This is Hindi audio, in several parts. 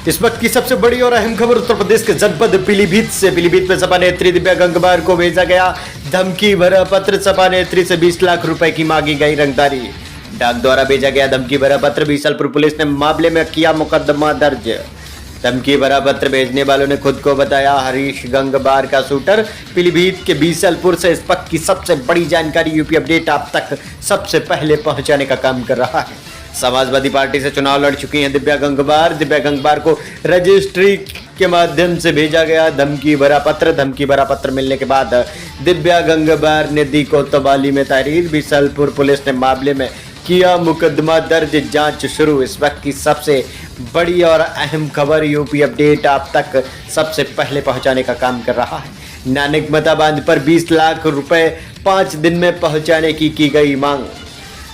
इस वक्त की सबसे बड़ी और अहम खबर उत्तर प्रदेश के जनपद पीलीभीत से। पीलीभीत में सपा नेत्री दिव्या गंगवार को भेजा गया धमकी भरा पत्र। सपा नेत्री से 20 लाख रुपए की मांगी गई रंगदारी। डाक द्वारा भेजा गया धमकी भरा पत्र। बीसलपुर पुलिस ने मामले में किया मुकदमा दर्ज। धमकी भरा पत्र भेजने वालों ने खुद को बताया हरीश गंगवार का शूटर। पीलीभीत के बीसलपुर से इस वक्त की सबसे बड़ी जानकारी यूपी अपडेट आप तक सबसे पहले पहुंचाने का काम कर रहा है। समाजवादी पार्टी से चुनाव लड़ चुकी हैं दिव्या गंगवार। दिव्या गंगवार को रजिस्ट्री के माध्यम से भेजा गया धमकी भरा पत्र। धमकी भरा पत्र मिलने के बाद दिव्या गंगवार ने दी कोतवाली में तहरीर। बीसलपुर पुलिस ने मामले में किया मुकदमा दर्ज, जांच शुरू। इस वक्त की सबसे बड़ी और अहम खबर यूपी अपडेट आप तक सबसे पहले पहुंचाने का काम कर रहा है। नानक मता बांध पर 20 लाख रुपए 5 दिन में पहुंचाने की गई मांग।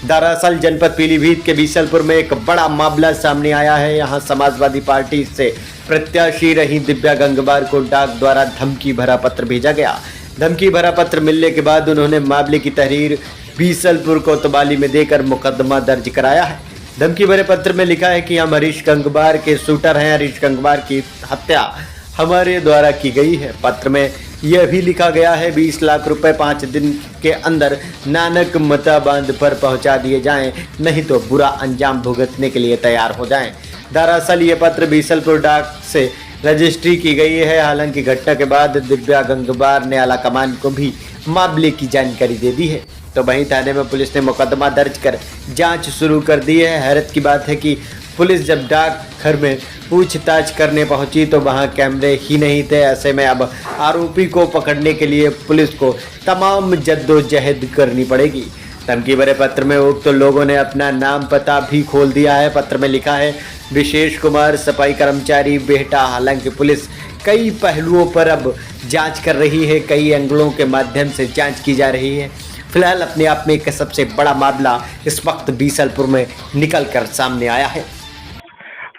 दरअसल जनपद पीलीभीत के बीसलपुर में एक बड़ा मामला सामने आया है। यहां समाजवादी पार्टी से प्रत्याशी रही दिव्या गंगवार को डाक द्वारा धमकी भरा पत्र भेजा गया। धमकी भरा पत्र मिलने के बाद उन्होंने मामले की तहरीर बीसलपुर कोतवाली में देकर मुकदमा दर्ज कराया है। धमकी भरे पत्र में लिखा है कि हम हरीश गंगवार के शूटर हैं। हरीश गंगवार की हत्या हमारे द्वारा की गई है। पत्र में यह भी लिखा गया है 20 लाख रुपए 5 दिन के अंदर नानक मता बांध पर पहुंचा दिए जाएं, नहीं तो बुरा अंजाम भुगतने के लिए तैयार हो जाएं। दरअसल ये पत्र बीसलपुर डाक से रजिस्ट्री की गई है। हालांकि घटना के बाद दिव्या गंगवार ने आला कमान को भी मामले की जानकारी दे दी है। तो वहीं थाने में पुलिस ने मुकदमा दर्ज कर जांच शुरू कर दी है। हैरत की बात है कि पुलिस जब डाक घर में पूछताछ करने पहुंची तो वहां कैमरे ही नहीं थे। ऐसे में अब आरोपी को पकड़ने के लिए पुलिस को तमाम जद्दोजहद करनी पड़ेगी। धमकी भरे पत्र में उक्त लोगों ने अपना नाम पता भी खोल दिया है। पत्र में लिखा है विशेष कुमार, सफाई कर्मचारी, बेहटा। हालांकि पुलिस कई पहलुओं पर अब जांच कर रही है। कई एंगलों के माध्यम से जांच की जा रही है। फिलहाल अपने आप में एक सबसे बड़ा मामला इस वक्त बीसलपुर में निकल कर सामने आया है।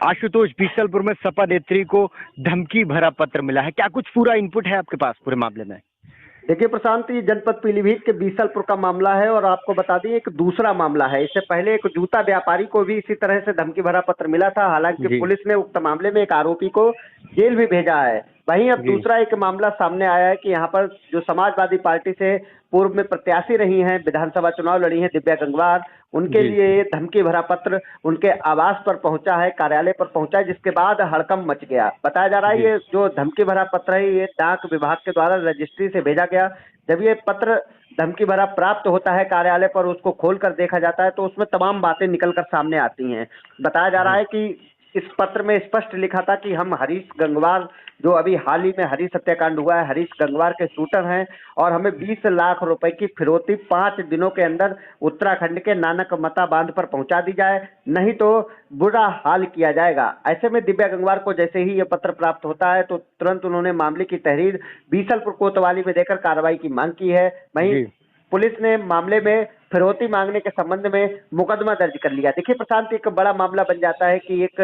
आशुतोष, बीसलपुर में सपा नेत्री को धमकी भरा पत्र मिला है, क्या कुछ पूरा इनपुट है आपके पास पूरे मामले में? देखिए प्रशांत, ये जनपद पीलीभीत के बीसलपुर का मामला है और आपको बता दें एक दूसरा मामला है। इससे पहले एक जूता व्यापारी को भी इसी तरह से धमकी भरा पत्र मिला था। हालांकि पुलिस ने उक्त मामले में एक आरोपी को जेल भी भेजा है। वहीं अब दूसरा एक मामला सामने आया है कि यहाँ पर जो समाजवादी पार्टी से पूर्व में प्रत्याशी रही हैं, विधानसभा चुनाव लड़ी हैं दिव्या गंगवार, उनके लिए धमकी भरा पत्र उनके आवास पर पहुंचा है, कार्यालय पर पहुंचा है, जिसके बाद हड़कंप मच गया। बताया जा रहा है ये जो धमकी भरा पत्र है ये डाक विभाग के द्वारा रजिस्ट्री से भेजा गया। जब ये पत्र धमकी भरा प्राप्त होता है कार्यालय पर, उसको खोल कर देखा जाता है तो उसमें तमाम बातें निकल कर सामने आती हैं। बताया जा रहा है कि इस पत्र में स्पष्ट लिखा था कि हम हरीश गंगवार, जो अभी हाल ही में हरीश हत्याकांड हुआ है, हरीश गंगवार के शूटर हैं और हमें 20 लाख रुपए की फिरौती 5 दिनों के अंदर उत्तराखंड के नानक मता बांध पर पहुंचा दी जाए, नहीं तो बुरा हाल किया जाएगा। ऐसे में दिव्या गंगवार को जैसे ही यह पत्र प्राप्त होता है तो तुरंत उन्होंने मामले की तहरीर बीसलपुर कोतवाली में देकर कार्रवाई की मांग की है। वहीं पुलिस ने मामले में फिरौती मांगने के संबंध में मुकदमा दर्ज कर लिया। देखिए प्रशांत, एक बड़ा मामला बन जाता है कि एक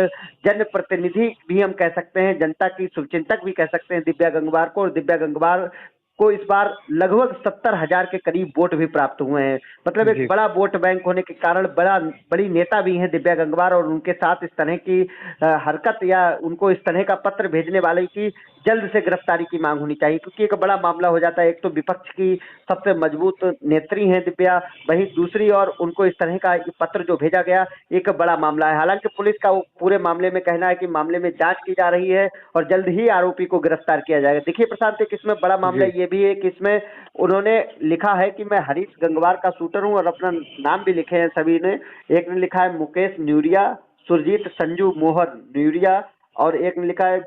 जनप्रतिनिधि भी हम कह सकते हैं, जनता की शुभचिंतक भी कह सकते हैं दिव्या गंगवार को, और दिव्या गंगवार को इस बार लगभग 70,000 के करीब वोट भी प्राप्त हुए हैं। मतलब एक बड़ा वोट बैंक होने के कारण बड़ी नेता भी हैं दिव्या गंगवार, और उनके साथ इस तरह की हरकत या उनको इस तरह का पत्र भेजने वाले की जल्द से गिरफ्तारी की मांग होनी चाहिए, क्योंकि एक बड़ा मामला हो जाता है। एक तो विपक्ष की सबसे मजबूत नेत्री हैं दिव्या, वहीं दूसरी और उनको इस तरह का पत्र जो भेजा गया एक बड़ा मामला है। हालांकि पुलिस का पूरे मामले में कहना है कि मामले में जांच की जा रही है और जल्द ही आरोपी को गिरफ्तार किया जाएगा। देखिए प्रशांत, एक इसमें बड़ा मामला ये भी है कि इसमें उन्होंने लिखा है कि मैं हरीश गंगवार का शूटर हूं और अपना नाम भी लिखे हैं सभी ने। एक ने लिखा है मुकेश न्यूरिया, सुरजीत संजू मोहर न्यूरिया, और एक ने लिखा है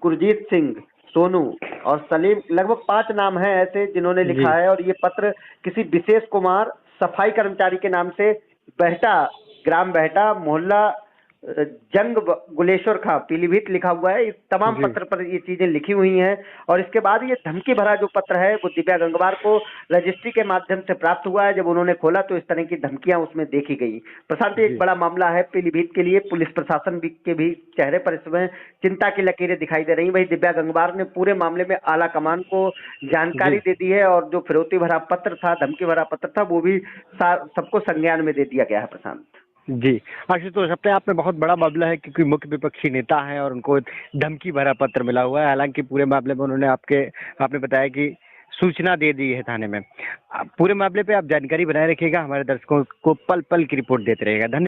गुरजीत सिंह सोनू और सलीम। लगभग 5 नाम हैं ऐसे जिन्होंने लिखा है। और ये पत्र किसी विशेष कुमार, सफाई कर्मचारी के नाम से, बेहटा, ग्राम बेहटा, मोहल्ला जंग गुलेश्वर खां, पीलीभीत लिखा हुआ है। इस तमाम पत्र पर ये चीजें लिखी हुई हैं। और इसके बाद ये धमकी भरा जो पत्र है वो दिव्या गंगवार को रजिस्ट्री के माध्यम से प्राप्त हुआ है। जब उन्होंने खोला तो इस तरह की धमकियां उसमें देखी गई। प्रशांत, एक बड़ा मामला है पीलीभीत के लिए। पुलिस प्रशासन के भी चेहरे पर इसमें चिंता की लकीरें दिखाई दे रही। वही दिव्या गंगवार ने पूरे मामले में आला कमान को जानकारी दे दी है और जो फिरौती भरा पत्र था, धमकी भरा पत्र था, वो भी सबको संज्ञान में दे दिया गया है। प्रशांत, जी, आशुतोष अपने आप में बहुत बड़ा मामला है क्योंकि मुख्य विपक्षी नेता हैं और उनको धमकी भरा पत्र मिला हुआ है। हालाँकि पूरे मामले में उन्होंने आपने बताया कि सूचना दे दी है थाने में। पूरे मामले पे आप जानकारी बनाए रखिएगा, हमारे दर्शकों को पल-पल की रिपोर्ट देते रहिएगा। धन्य